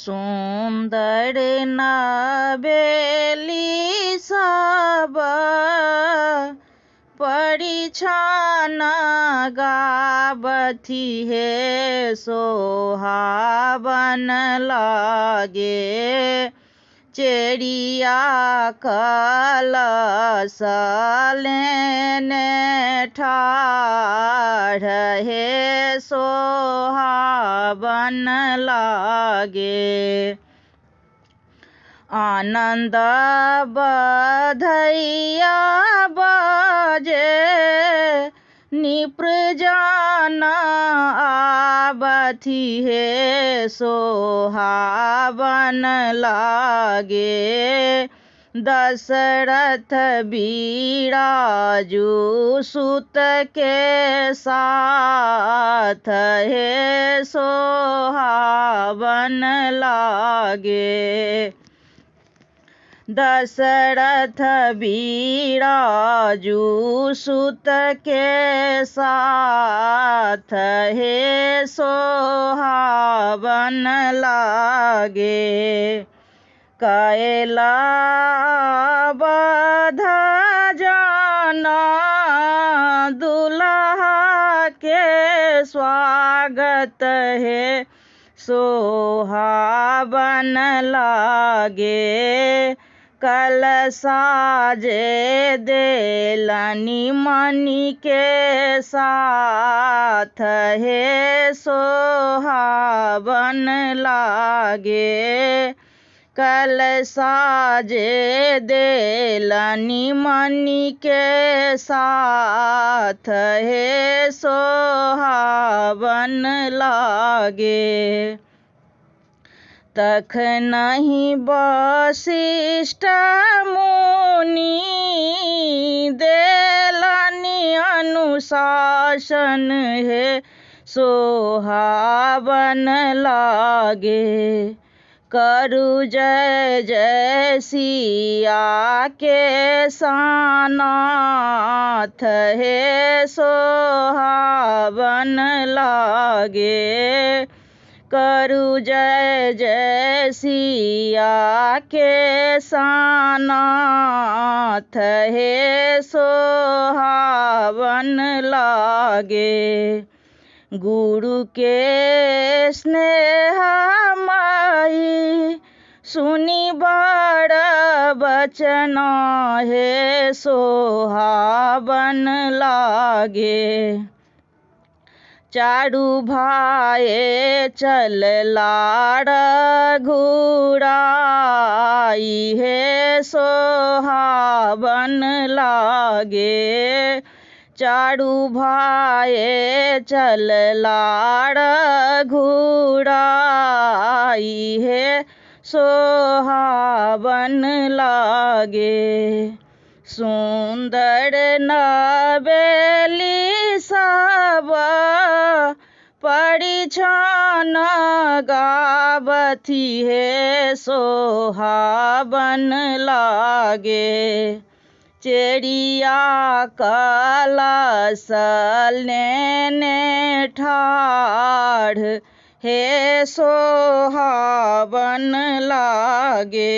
सुंदर नबेली सब परिछन गाबथि हे सोहावन लागे चेड़िया कलश लेने ठाढ़ हे सोहावन लागे आनंद बधैया बाजे निप्रजन आबथि हे सोहावन लागे दशरथ बिराजू सुत के साथ हे सोहावन लागे दशरथ बिराजू सुत के साथ हे सोहावन लागे कैला बध जाना दुल्हा के स्वागत है सोहावन लागे कलशा जे देलनि मणि के साथ हे सोहावन लागे कलशा जे देलनि मणि के साथ हे सोहावन लागे तखनहि वशिष्ठ मुनि देलनि अनुशासन हे सोहावन लागे करु जय जय सिया के सानाथ हे सोहावन लागे करु जय जय सिया के सानाथ हे सोहावन लागे गुरु के स्नेह माई सुनि बड़ बचन हे सोहावन लागे चारू भाये चलला रघुराई हे सोहावन लागे चारू भाये चलला रघुराई हे सोहावन लागे सुंदर नबेली सब परिछन गाबथि हे सोहावन लागे चेड़िया कलश लेने ठाढ़ हे सोहावन लागे।